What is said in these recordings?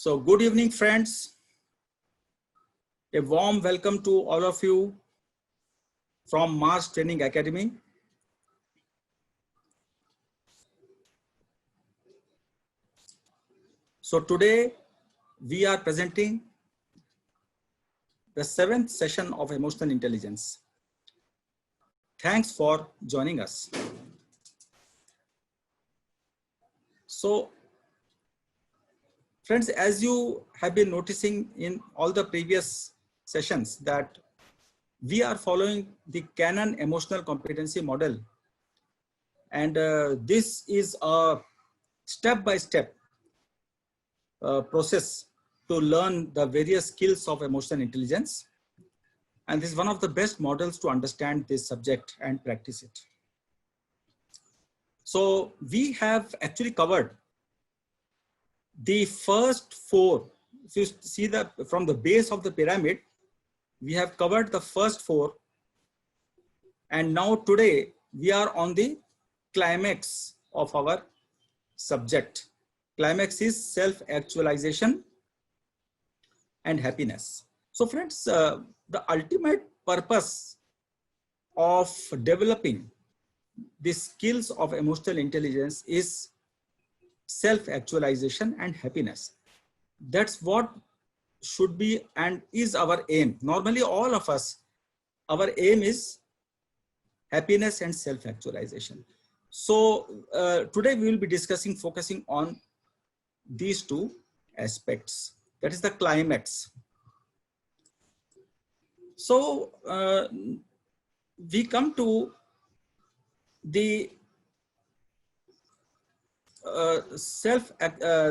So good evening, friends. A warm welcome to all of you from Mars Training Academy. So today we are presenting the 7th session of Emotional Intelligence. Thanks for joining us. So friends, as you have been noticing in all the previous sessions that we are following the Cannon Emotional Competency Model. And this is a step-by-step process to learn the various skills of emotional intelligence. And this is one of the best models to understand this subject and practice it. So we have actually covered the first 4. If you see from the base of the pyramid, we have covered the first 4. And now today we are on the climax of our subject. Climax is self-actualization and happiness. So friends, the ultimate purpose of developing the skills of emotional intelligence is self-actualization and happiness. That's what should be and is our aim. Normally, all of us, our aim is happiness and self-actualization. So today we will be focusing on these 2 aspects. That is the climax. So we come to the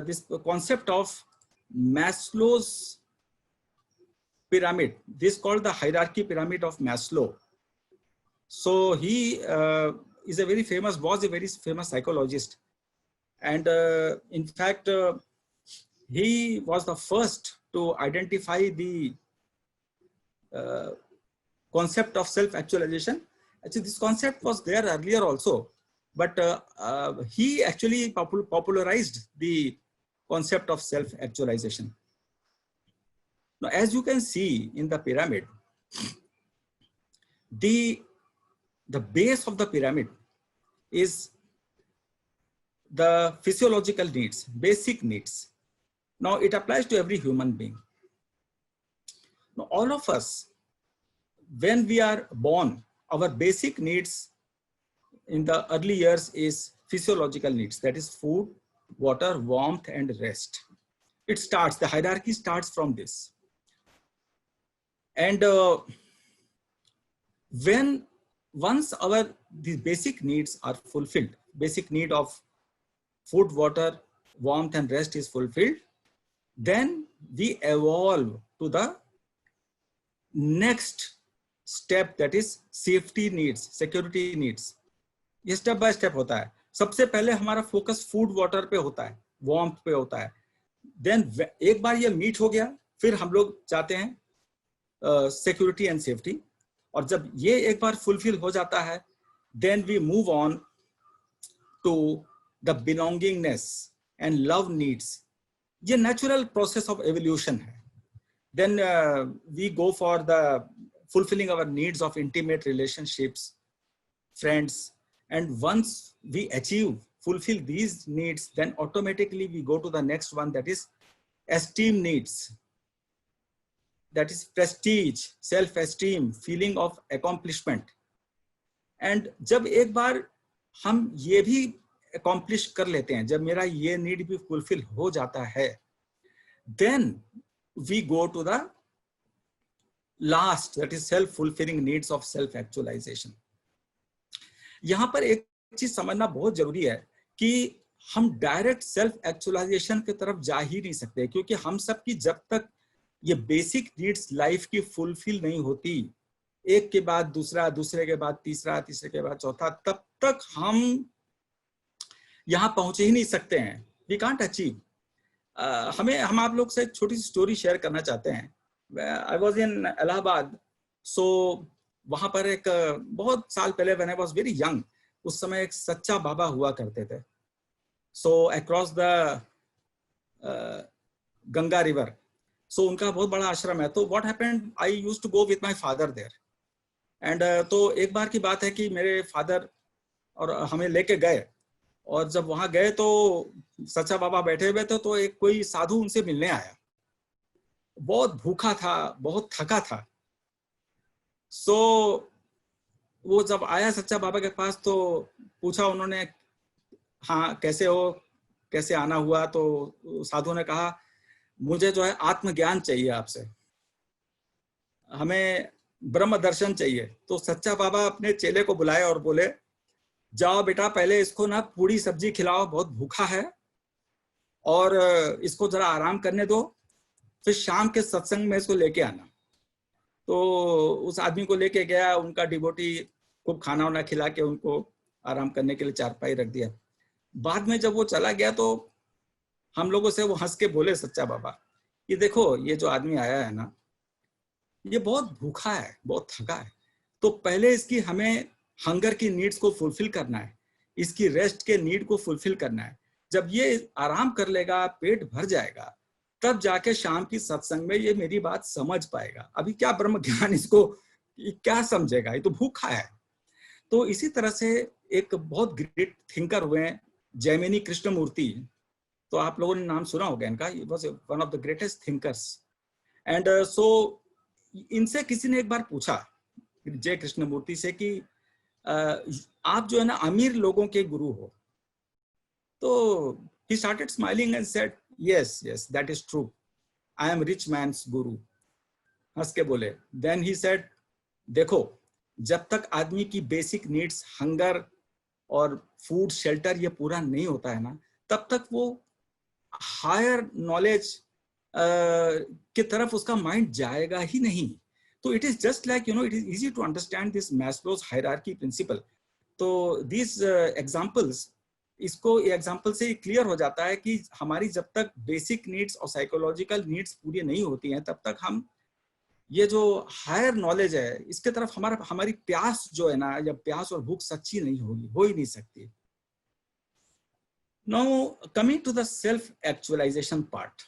this concept of Maslow's pyramid. This is called the hierarchy pyramid of Maslow. So he was a very famous psychologist, and in fact he was the first to identify the concept of self-actualization. Actually, this concept was there earlier also, but he actually popularized the concept of self-actualization. Now, as you can see in the pyramid, the base of the pyramid is the physiological needs, basic needs. Now, it applies to every human being. Now, all of us, when we are born, our basic needs in the early years is physiological needs, that is food, water, warmth, and rest. The hierarchy starts from this. And once these basic needs are fulfilled, basic need of food, water, warmth, and rest is fulfilled, then we evolve to the next step, that is safety needs, security needs. ये step by step होता है. सबसे पहले हमारा focus food water पे होता है, warmth पे होता है. देन एक बार ये मीट हो गया, फिर हम लोग चाहते हैं सिक्योरिटी एंड सेफ्टी. और जब ये एक बार फुलफिल हो जाता है, then we move on to the belongingness and love needs. ये नेचुरल प्रोसेस ऑफ एवोल्यूशन है. Then we go for the fulfilling our needs of intimate relationships, friends, and once we fulfill these needs, then automatically we go to the next one, that is esteem needs, that is prestige, self-esteem, feeling of accomplishment. And जब एक बार हम ये भी accomplish कर लेते हैं, जब मेरा ये need भी fulfill हो जाता है, then we go to the last, that is self-fulfilling needs of self-actualization. यहां पर एक चीज समझना बहुत जरूरी है कि हम डायरेक्ट सेल्फ-एक्चुअलाइजेशन की तरफ जा ही नहीं सकते, क्योंकि हम सब की जब तक ये बेसिक नीड्स लाइफ की फुलफिल नहीं होती, एक के बाद दूसरा, दूसरे के बाद तीसरा, तीसरे के बाद चौथा, तब तक हम यहां पहुंच ही नहीं सकते हैं. We can't achieve. हम आप लोग से एक छोटी सी स्टोरी शेयर करना चाहते हैं. I was in Allahabad, so वहाँ पर एक बहुत साल पहले when I was very young, उस समय एक सच्चा बाबा हुआ करते थे. So across the Ganga river. So उनका बहुत बड़ा आश्रम है। तो what happened, I used to go with my father there and तो एक बार की बात है कि मेरे फादर और हमें लेके गए, और जब वहां गए तो सच्चा बाबा बैठे हुए थे, तो एक कोई साधु उनसे मिलने आया। बहुत भूखा था, बहुत थका था। सो वो जब आया सच्चा बाबा के पास तो पूछा उन्होंने, हाँ कैसे हो, कैसे आना हुआ? तो साधु ने कहा, मुझे जो है आत्मज्ञान चाहिए आपसे, हमें ब्रह्म दर्शन चाहिए। तो सच्चा बाबा अपने चेले को बुलाए और बोले, जाओ बेटा, पहले इसको ना पूरी सब्जी खिलाओ, बहुत भूखा है, और इसको जरा आराम करने दो, फिर शाम के सत्संग में इसको लेके आना। तो उस आदमी को लेके गया, उनका डिवोटी खूब खाना वाना खिला के उनको आराम करने के लिए चारपाई रख दिया। बाद में जब वो चला गया तो हम लोगों से वो हंस के बोले सच्चा बाबा, ये देखो ये जो आदमी आया है ना, ये बहुत भूखा है, बहुत थका है, तो पहले इसकी हमें हंगर की नीड्स को फुलफिल करना है, इसकी रेस्ट के नीड को फुलफिल करना है। जब ये आराम कर लेगा, पेट भर जाएगा, तब जाके शाम की सत्संग में ये मेरी बात समझ पाएगा। अभी क्या ब्रह्म ज्ञान इसको क्या समझेगा, ये तो भूखा है। तो इसी तरह से एक बहुत ग्रेट थिंकर हुए हैं जैमिनी कृष्णमूर्ति, तो आप लोगों ने नाम सुना होगा इनका, he was one of the greatest thinkers. And so इनसे किसी ने एक बार पूछा जय कृष्णमूर्ति से कि आप जो है ना अमीर लोगों के गुरु हो। तो he started smiling and said, yes, yes, that is true. I am rich man's guru. हंस के बोले। Then he said, देखो, जब तक आदमी की बेसिक नीड्स, हंगर और फूड, शेल्टर ये पूरा नहीं होता है ना, तब तक वो हायर नॉलेज की तरफ उसका माइंड जाएगा ही नहीं। तो it is just like it is easy to understand this Maslow's hierarchy principle. तो दिस एग्जांपल्स, इसको एग्जांपल से क्लियर हो जाता है कि हमारी जब तक बेसिक नीड्स और साइकोलॉजिकल नीड्स पूरी नहीं होती हैं, तब तक हम ये जो हायर नॉलेज है इसके तरफ हमारी प्यास जो है ना, या प्यास और भूख सच्ची नहीं होगी, हो ही नहीं सकती। Now coming to the self actualisation part,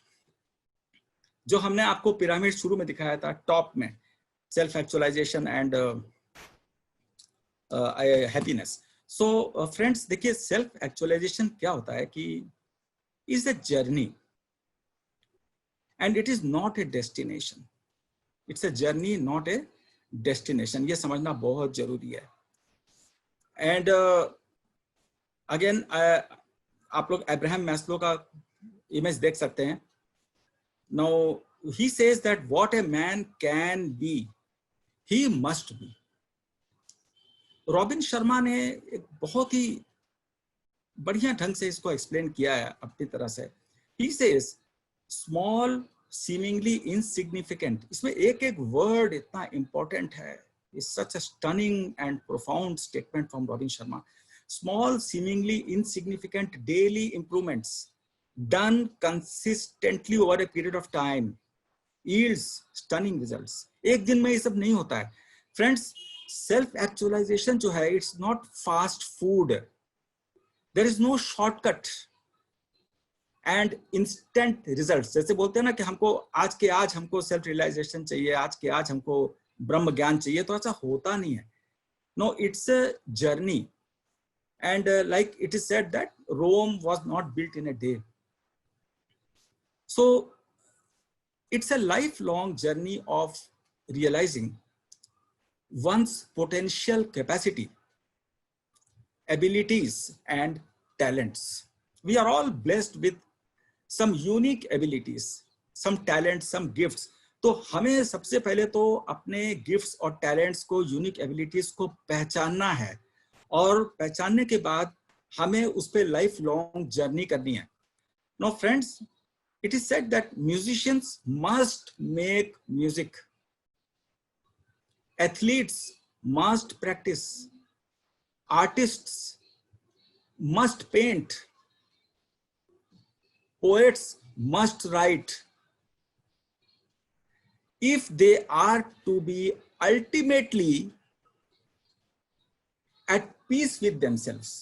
जो हमने आपको पिरामिड शुरू में दिखाया था, टॉप में self actualisation and happiness. So friends देखिए, सेल्फ एक्चुअलाइजेशन क्या होता है कि is a journey and it is not a destination. It's a journey, not a destination. ये समझना बहुत जरूरी है। एंड अगेन आप लोग अब्राहम मैस्लो का इमेज देख सकते हैं। Now he says that what a man can be he must be. Robin Sharma ने एक बहुत ही बढ़िया ढंग से इसको एक्सप्लेन किया है अपनी तरह से। He says small seemingly insignificant, इसमें एक एक वर्ड इतना इंपॉर्टेंट है। It's such a stunning and profound statement from robin Sharma. Small seemingly insignificant daily improvements done consistently over a period of time yields stunning results। एक दिन में ये सब नहीं होता है फ्रेंड्स। सेल्फ एक्चुअलाइजेशन जो है, it's not fast food. There is no shortcut and instant results. जैसे बोलते हैं ना कि हमको आज के आज हमको सेल्फ रियलाइजेशन चाहिए, आज के आज हमको ब्रह्म ज्ञान चाहिए, तो ऐसा होता नहीं है। No, it's a journey. And like it is said that Rome was not built in a day. So it's a lifelong journey of realizing one's potential capacity, abilities, and talents. We are all blessed with some unique abilities, some talents, some gifts. तो हमें सबसे पहले तो अपने gifts और talents को, unique abilities को पहचानना है, और पहचानने के बाद हमें उस पर लाइफ लॉन्ग जर्नी करनी है। Now friends, it is said that musicians must make music, athletes must practice, artists must paint, poets must write, if they are to be ultimately at peace with themselves,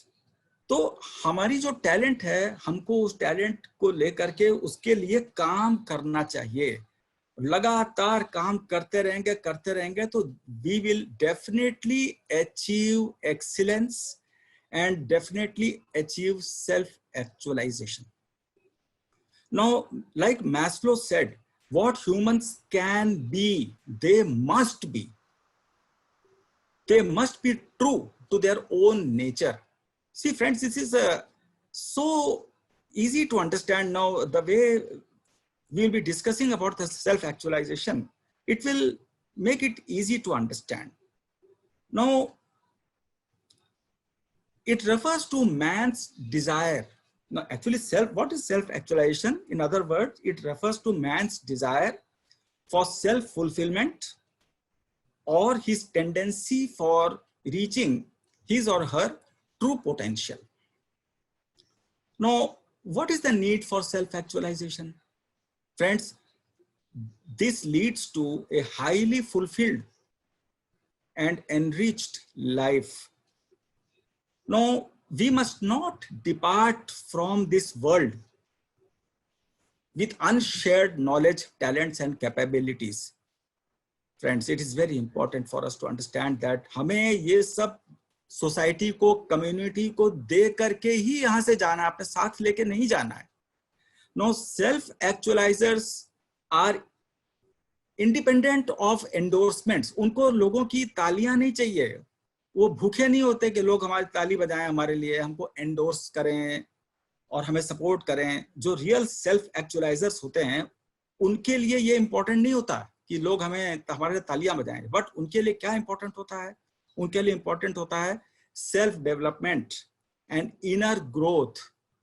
तो हमारी जो talent है, हमको उस talent को लेकर के उसके लिए काम करना चाहिए। लगातार काम करते रहेंगे तो we will definitely achieve excellence and definitely achieve self-actualization. Now, like Maslow said, what humans can be, they must be. They must be true to their own nature. See, friends, this is so easy to understand now. The way we'll be discussing about the self-actualization, it will make it easy to understand. Now, it refers to man's desire. Now, actually, what is self-actualization? In other words, it refers to man's desire for self-fulfillment or his tendency for reaching his or her true potential. Now, what is the need for self-actualization? Friends, this leads to a highly fulfilled and enriched life. Now, we must not depart from this world with unshared knowledge, talents, and capabilities. Friends, it is very important for us to understand that हमें ये सब society को, community को दे करके ही यहाँ से जाना है, अपने साथ लेके नहीं जाना है. Now, self-actualizers are independent of endorsements. उनको लोगों की तालियां नहीं चाहिए. वो भूखे नहीं होते कि लोग हमारी ताली बजाएं हमारे लिए, हमको एंडोर्स करें और हमें सपोर्ट करें. जो रियल सेल्फ एक्चुअलाइजर्स होते हैं उनके लिए ये इंपॉर्टेंट नहीं होता कि लोग हमारे लिए तालियां बजाएं, बट उनके लिए क्या इंपॉर्टेंट होता है? उनके लिए इंपॉर्टेंट होता है self development and inner growth.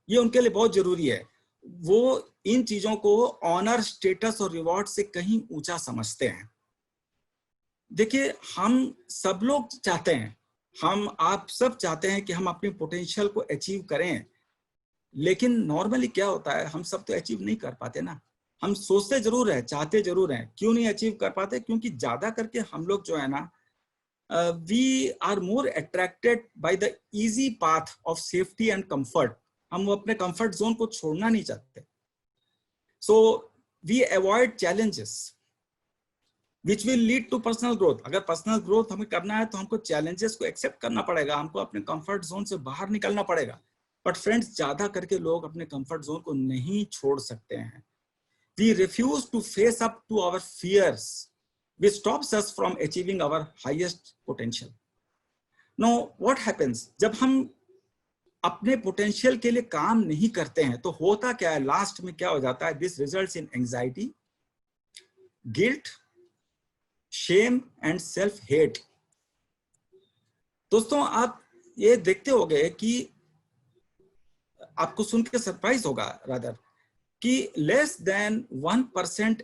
ये उनके लिए बहुत जरूरी है. वो इन चीजों को ऑनर, स्टेटस और रिवॉर्ड से कहीं ऊंचा समझते हैं. देखिए, हम सब लोग चाहते हैं, आप सब चाहते हैं कि हम अपनी पोटेंशियल को अचीव करें, लेकिन नॉर्मली क्या होता है, हम सब तो अचीव नहीं कर पाते ना. हम सोचते जरूर है, चाहते जरूर हैं. क्यों नहीं अचीव कर पाते? क्योंकि ज्यादा करके हम लोग जो है ना, we are more attracted by the easy path of safety and comfort. हम अपने कंफर्ट जोन को छोड़ना नहीं चाहते. So we avoid challenges which will lead to personal growth. अगर पर्सनल ग्रोथ हमें करना है तो हमको चैलेंजेस को एक्सेप्ट करना पड़ेगा, हमको अपने कंफर्ट जोन से बाहर निकलना पड़ेगा. बट फ्रेंड्स, ज्यादा करके लोग अपने कंफर्ट जोन को नहीं छोड़ सकते हैं. We refuse to face up to our fears, which stops us from achieving our highest potential. Now, what happens? जब हम अपने पोटेंशियल के लिए काम नहीं करते हैं तो होता क्या है? लास्ट में क्या हो जाता है? This results in anxiety, guilt, shame and self hate. दोस्तों, आप ये देखते होंगे कि आपको सुन के सरप्राइज होगा रादर कि less than 1%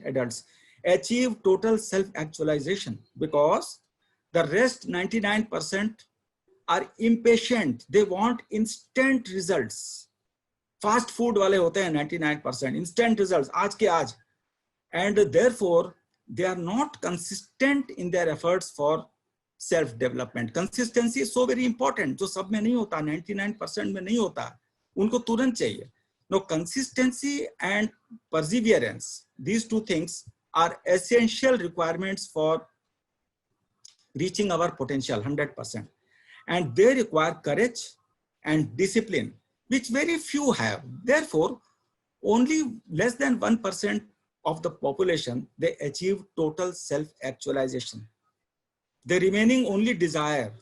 adults achieve total self-actualization because the rest 99% are impatient. They want instant results. Fast food वाले होते हैं 99%, instant results, आज के आज. And therefore, they are not consistent in their efforts for self-development. Consistency is so very important. जो सब में नहीं होता, 99% में नहीं होता, उनको तुरंत चाहिए. Now, consistency and perseverance, these two things are essential requirements for reaching our potential 100%. And they require courage and discipline, which very few have. Therefore, only less than 1% of the population, they achieve total self-actualization. The remaining only desire